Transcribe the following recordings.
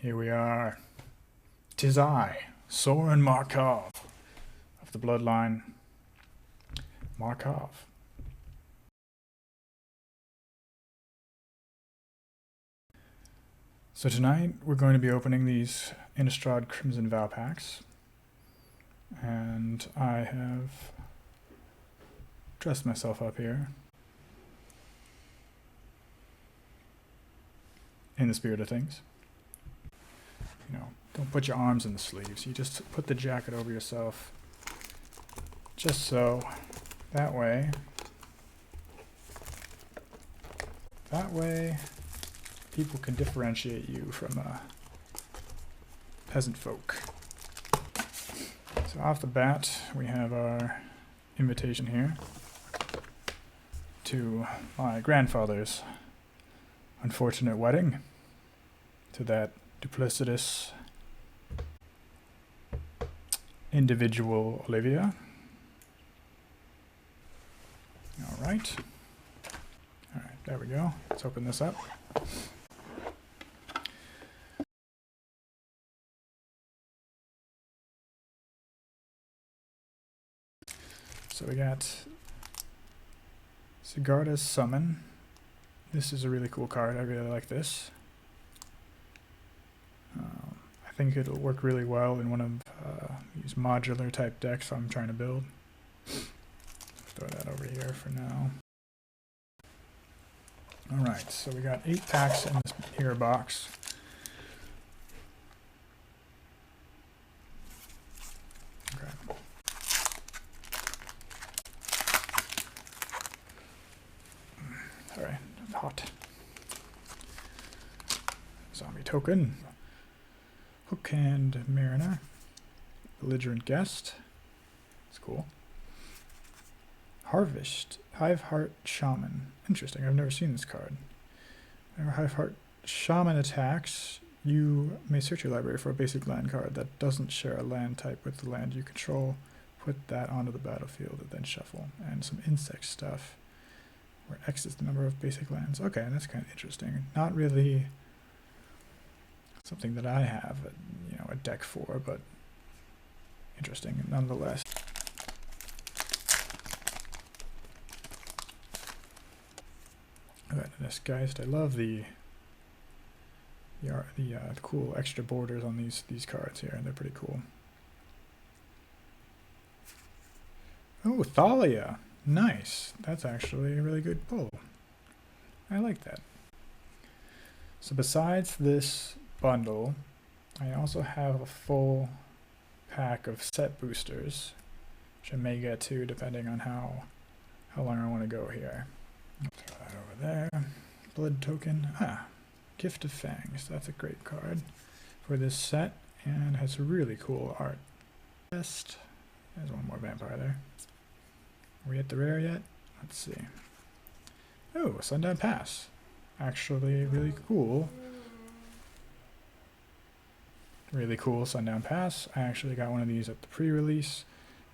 Here we are. 'Tis I, Sorin Markov, of the bloodline Markov. So tonight we're going to be opening these Innistrad Crimson Vow packs, and I have dressed myself up here in the spirit of things. You know, don't put your arms in the sleeves. You just put the jacket over yourself, just so that way people can differentiate you from peasant folk. So off the bat, we have our invitation here to my grandfather's unfortunate wedding, to that duplicitous individual Olivia. All right, there we go. Let's open this up. So we got Sigarda's Summon. This is a really cool card. I really like this. I think it'll work really well in one of these modular type decks I'm trying to build. Throw that over here for now. Alright, so we got 8 packs in this here box. Okay. Sorry, it's hot. Zombie token. Hookhand Mariner. Belligerent Guest. It's cool. Hiveheart Shaman. Interesting, I've never seen this card. Whenever Hiveheart Shaman attacks, you may search your library for a basic land card that doesn't share a land type with the land you control. Put that onto the battlefield and then shuffle. And some insect stuff, where X is the number of basic lands. Okay, that's kind of interesting. Not really something that I have a deck for, but interesting nonetheless. Alright, Disguised. I love the cool extra borders on these cards here. They're pretty cool. Oh, Thalia. Nice. That's actually a really good pull. I like that. So besides this bundle, I also have a full pack of set boosters, which I may get to depending on how long I want to go here. Throw that over there. Blood token. Gift of Fangs. That's a great card for this set, and has really cool art. There's one more vampire there. Are we at the rare yet? Let's see. Oh, Sundown Pass. Actually, really cool. Really cool Sundown Pass. I actually got one of these at the pre-release,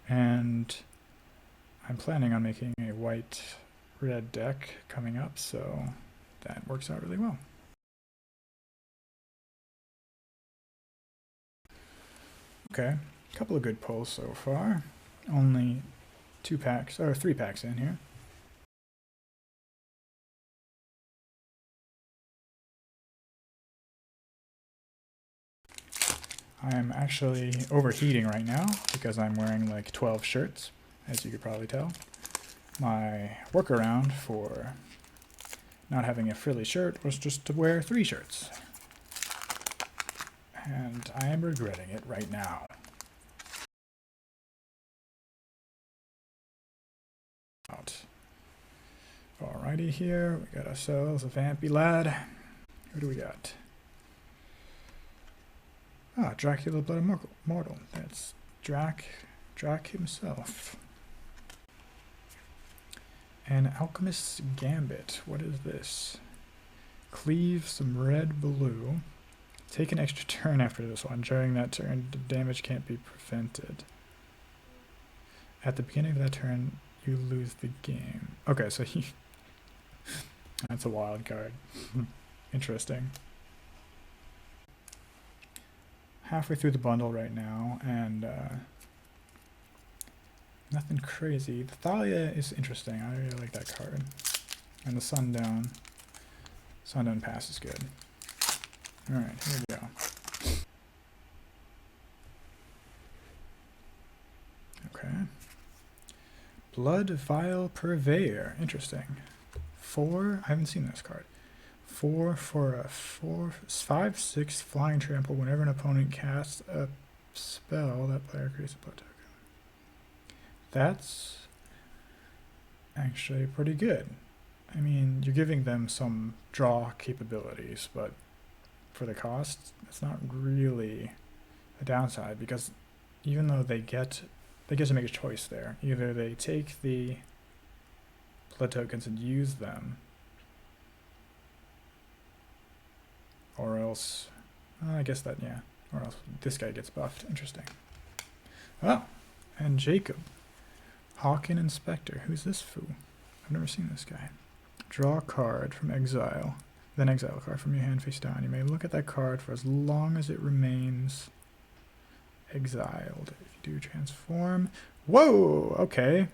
and I'm planning on making a white-red deck coming up, so that works out really well. Okay, a couple of good pulls so far. Only 3 packs in here. I am actually overheating right now because I'm wearing like 12 shirts, as you could probably tell. My workaround for not having a frilly shirt was just to wear 3 shirts. And I am regretting it right now. Alrighty, here we got ourselves a vampy lad. Who do we got? Dracula Blood Immortal. That's Drac himself. And Alchemist's Gambit. What is this? Cleave some red blue. Take an extra turn after this one. During that turn, the damage can't be prevented. At the beginning of that turn, you lose the game. Okay, so that's a wild card. Interesting. halfway through the bundle right now, and nothing crazy. The Thalia is interesting. I really like that card. And the Sundown Pass is good. Alright, here we go. Okay. Blood Vial Purveyor. Interesting. 4. I haven't seen this card. 4 for a 5/6 flying trample. Whenever an opponent casts a spell, that player creates a blood token. That's actually pretty good. I mean, you're giving them some draw capabilities, but for the cost, it's not really a downside, because even though they get to make a choice there. Either they take the blood tokens and use them, or else, I guess that, yeah, or else this guy gets buffed. Interesting. Oh, and Jacob. Hawken Inspector. Who's this fool? I've never seen this guy. Draw a card from exile, then exile a card from your hand face down. You may look at that card for as long as it remains exiled. If you do transform. Whoa! Okay.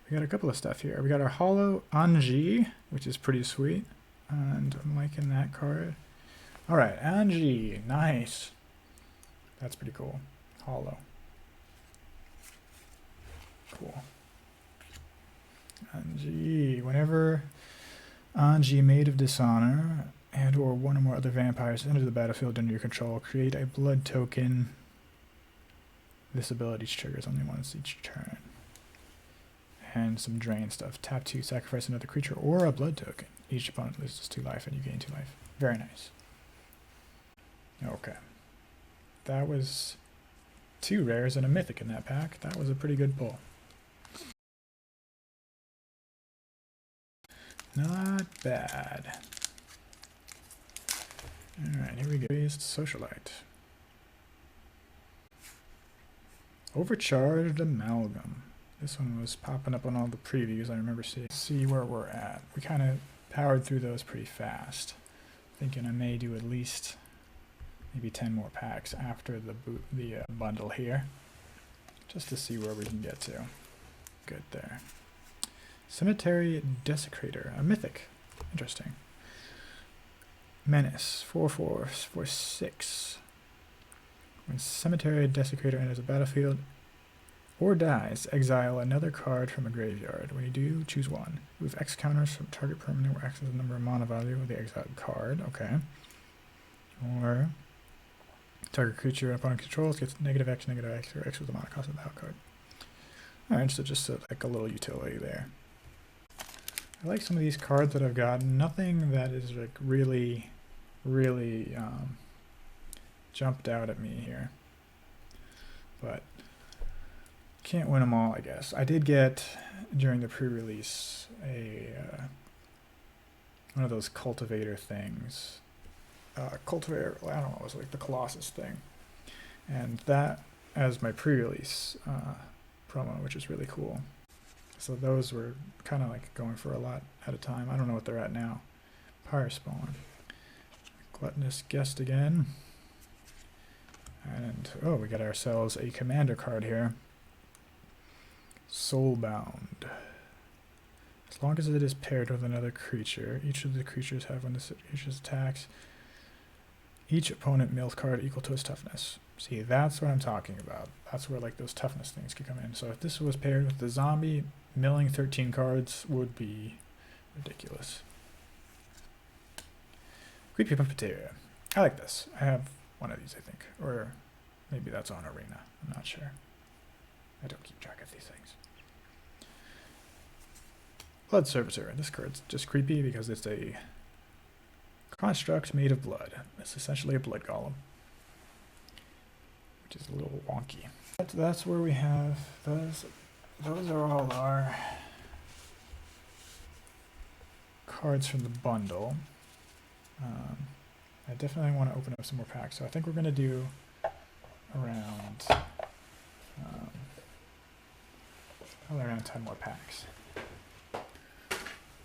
We got a couple of stuff here. We got our Hollow Anji, which is pretty sweet. And I'm liking that card. Alright, Anji. Nice. That's pretty cool. Hollow. Cool. Anji. Whenever Anji, Maid of Dishonor, and or one or more other vampires enter the battlefield under your control, create a blood token. This ability triggers only once each turn. And some drain stuff. Tap 2, sacrifice another creature or a blood token. Each opponent loses 2 life and you gain 2 life. Very nice. Okay. That was 2 rares and a mythic in that pack. That was a pretty good pull. Not bad. Alright, here we go. Raised Socialite. Overcharged Amalgam. This one was popping up on all the previews I remember seeing. See where we're at. We kind of powered through those pretty fast. Thinking I may do at least maybe 10 more packs after the bundle here. Just to see where we can get to. Good there. Cemetery Desecrator. A mythic. Interesting. Menace. 4/4 for 6. When Cemetery Desecrator enters a battlefield or dies, exile another card from a graveyard. When you do, choose one. Move X counters from target permanent where X is the number of mana value of the exiled card. Okay. Or target creature opponent controls gets -X, -X, or X with the mana cost of the out card. Alright, so just like a little utility there. I like some of these cards that I've got. Nothing that is like really jumped out at me here. But can't win them all, I guess. I did get, during the pre-release, one of those cultivator things. Cultivator, I don't know, it was like the Colossus thing. And that as my pre-release promo, which is really cool. So those were kind of like going for a lot at a time. I don't know what they're at now. Pyre Spawn. Gluttonous Guest again. And, oh, we got ourselves a commander card here. Soulbound. As long as it is paired with another creature, each of the creatures have, when this creature attacks, each opponent mills card equal to its toughness. See, that's what I'm talking about. That's where like those toughness things could come in. So if this was paired with the zombie, milling 13 cards would be ridiculous. Creepy Puppeteer. I like this. I have one of these, I think. Or maybe that's on Arena. I'm not sure. I don't keep track of these things. Blood Servitor. This card's just creepy because it's a construct made of blood. It's essentially a blood golem, which is a little wonky. But that's where we have those. Those are all our cards from the bundle. I definitely want to open up some more packs, so I think we're going to do around probably around 10 more packs.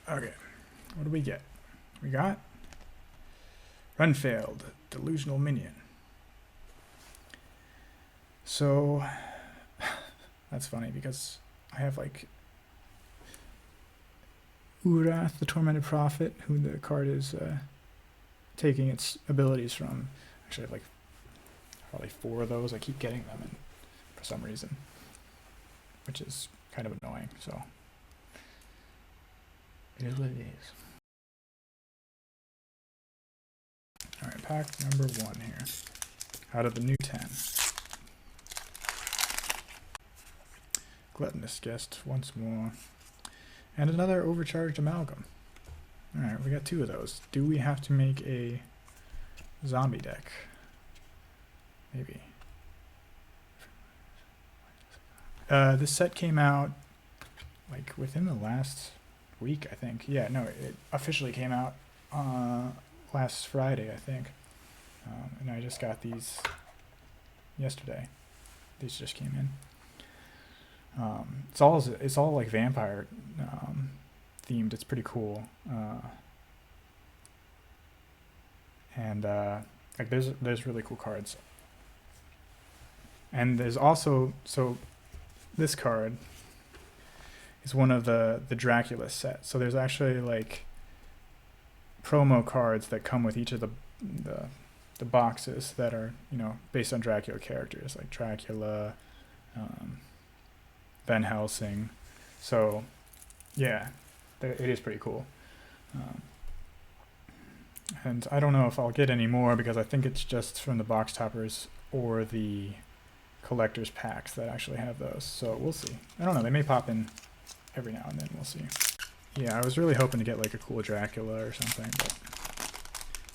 Okay, what do we get? We got Renfield, Delusional Minion. So that's funny because I have like Urath, the Tormented Prophet, who the card is taking its abilities from. Actually, I have like probably 4 of those. I keep getting them in for some reason, which is kind of annoying. So it is what it is. All right, pack number 1 here. Out of the new 10. Gluttonous Guest once more. And another Overcharged Amalgam. Alright, we got 2 of those. Do we have to make a zombie deck? Maybe. This set came out like within the last week, I think. Yeah, no, it officially came out last Friday, I think. And I just got these yesterday. These just came in. It's all like vampire themed. It's pretty cool. And like there's really cool cards. And there's also, so this card is one of the Dracula set. So there's actually like promo cards that come with each of the boxes that are, you know, based on Dracula characters, like Dracula, Van Helsing. So yeah, it is pretty cool. And I don't know if I'll get any more because I think it's just from the box toppers or the collector's packs that actually have those. So we'll see. I don't know, they may pop in every now and then. We'll see. Yeah, I was really hoping to get like a cool Dracula or something, but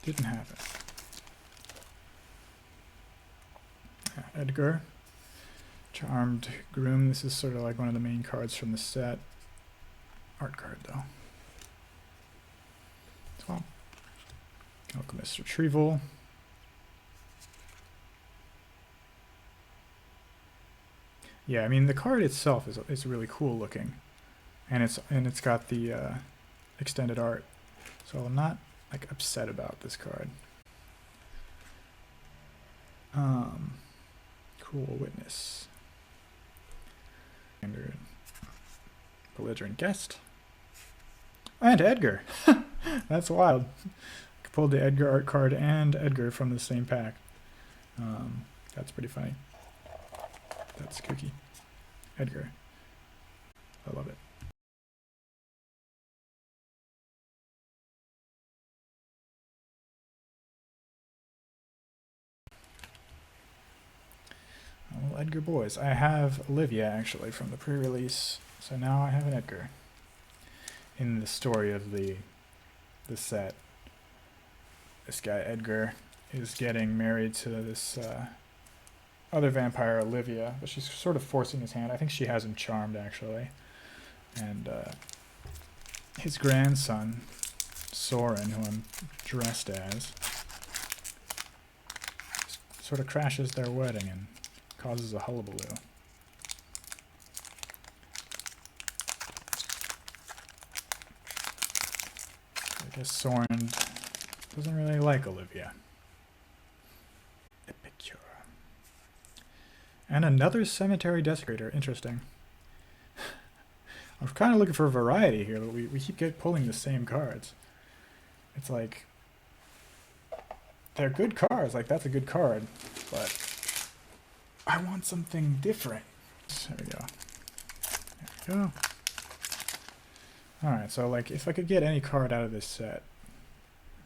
didn't happen. Edgar, Charmed Groom. This is sort of like one of the main cards from the set. Art card though. Swamp. Alchemist Retrieval. Yeah, I mean the card itself is really cool looking, and it's got the extended art, so I'm not like upset about this card. Cool Witness. Standard Belligerent Guest. And Edgar. That's wild. I pulled the Edgar art card and Edgar from the same pack. That's pretty funny. That's kooky. Edgar. I love it. Well, Edgar boys. I have Olivia actually from the pre-release, so now I have an Edgar in the story of the set. This guy Edgar is getting married to this other vampire, Olivia, but she's sort of forcing his hand. I think she has him charmed actually, and his grandson Sorin, who I'm dressed as, sort of crashes their wedding and causes a hullabaloo. I guess Sorin doesn't really like Olivia. Epicure. And another Cemetery Desecrator. Interesting. I'm kind of looking for variety here, but we keep pulling the same cards. It's like, they're good cards. Like, that's a good card, but I want something different. There we go. There we go. Alright, so like if I could get any card out of this set,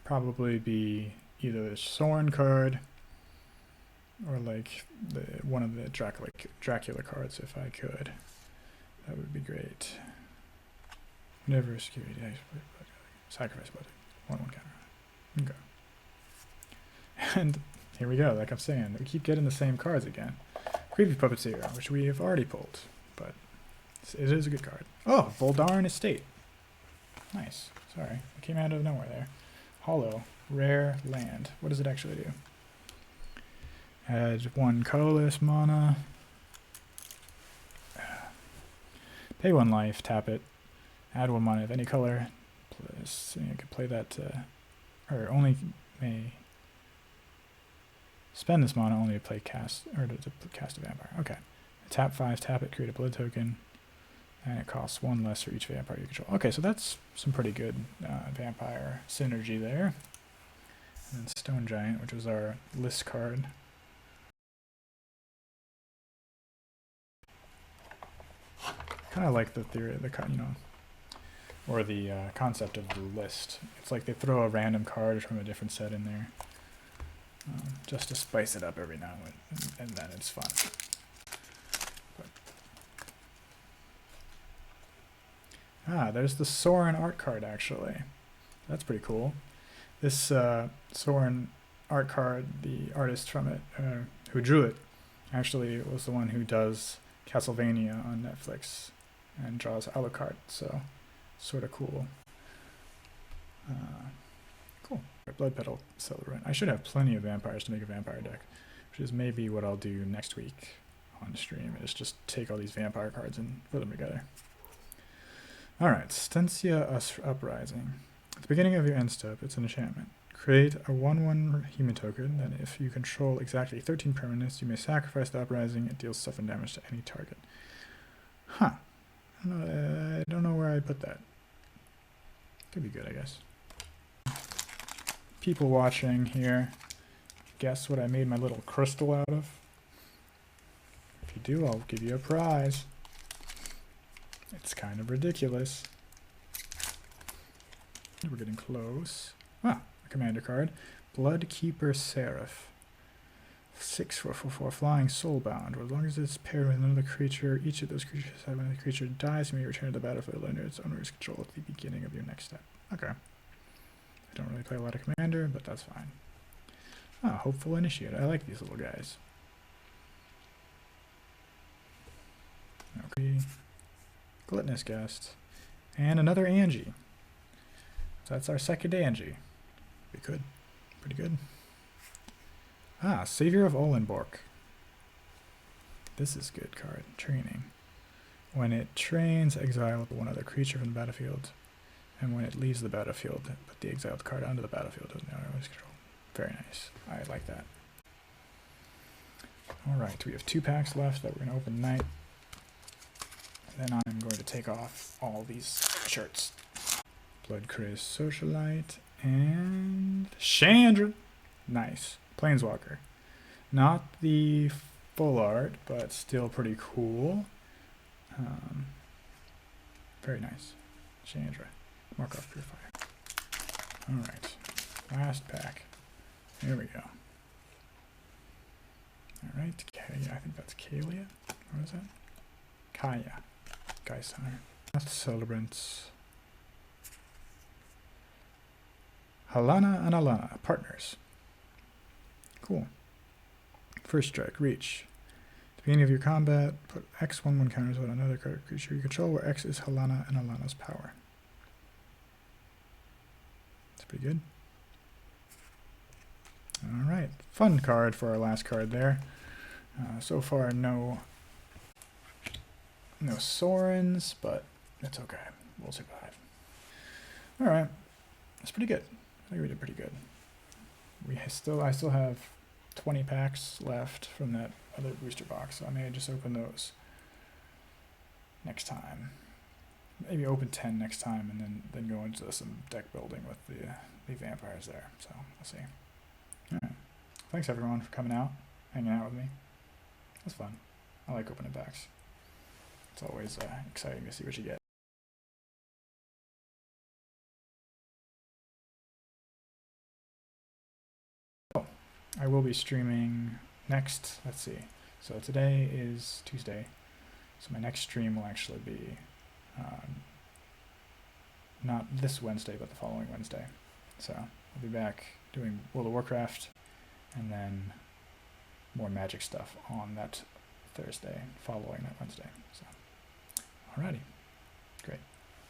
probably be either the Sorin card or like one of the Dracula cards if I could. That would be great. Never security. Sacrifice button. 1/1 counter. Okay. And here we go, like I'm saying, we keep getting the same cards again. Creepy Puppeteer, which we have already pulled, but it is a good card. Oh, Voldarin Estate. Nice. Sorry, it came out of nowhere there. Hollow, rare land. What does it actually do? Add 1 colorless mana. Pay 1 life, tap it. Add 1 mana of any color. Plus, you can play that, or only may Spend this mana only to play cast, or to cast a vampire. Okay. Tap 5, tap it, create a blood token, and it costs 1 less for each vampire you control. Okay, so that's some pretty good vampire synergy there. And then Stone Giant, which was our list card. Kind of like the theory, or the concept of the list. It's like they throw a random card from a different set in there, just to spice it up every now and then it's fun. There's the Sorin art card, actually. That's pretty cool. This Sorin art card, the artist from it, who drew it, actually was the one who does Castlevania on Netflix and draws Alucard, so sort of cool. Cool. Blood Petal Celebrant. I should have plenty of vampires to make a vampire deck, which is maybe what I'll do next week on stream, is just take all these vampire cards and put them together. Alright, Stensia Uprising. At the beginning of your end step, it's an enchantment. Create a 1/1 human token, then if you control exactly 13 permanents, you may sacrifice the Uprising. It deals 7 damage to any target. Huh. I don't know where I put that. Could be good, I guess. People watching here, guess what I made my little crystal out of? If you do, I'll give you a prize. It's kind of ridiculous. We're getting close. A commander card. Bloodkeeper Seraph. 6/4/4 flying soulbound. As long as it's paired with another creature, each of those creatures, when the creature dies, you may return to the battlefield under its owner's control at the beginning of your next step. Okay. I don't really play a lot of commander, but that's fine. Hopeful Initiate. I like these little guys. Okay. Gluttonous Guest. And another Angie. So that's our second Angie. Be good. Pretty good. Savior of Olenbork. This is good card. Training. When it trains, exile one other creature from the battlefield. And when it leaves the battlefield, put the exiled card onto the battlefield with no always control. Very nice. I like that. Alright, we have 2 packs left that we're going to open tonight. Then I'm going to take off all these shirts. Bloodcrazed Socialite and Chandra. Nice. Planeswalker. Not the full art, but still pretty cool. Very nice. Chandra. Markov Purifier. Alright. Last pack. Here we go. Alright. I think that's Kalia. What is that? Kaya. Geist Hunter. Last Celebrants. Halana and Alana. Partners. Cool. First strike. Reach. At the beginning of your combat, put X 1/1 counters on another creature you control, where X is Halana and Alana's power. That's pretty good. Alright. Fun card for our last card there. So far, no Sorins, but it's okay. We'll survive. Alright. That's pretty good. I think we did pretty good. I still have 20 packs left from that other booster box, so I may just open those next time. Maybe open 10 next time, and then go into some deck building with the vampires there. So we'll see. Alright. Thanks everyone for coming out, hanging out with me. It was fun. I like opening packs. It's always exciting to see what you get. I will be streaming next, let's see, so today is Tuesday, so my next stream will actually be not this Wednesday, but the following Wednesday. So I'll be back doing World of Warcraft, and then more Magic stuff on that Thursday following that Wednesday. So, alrighty, great.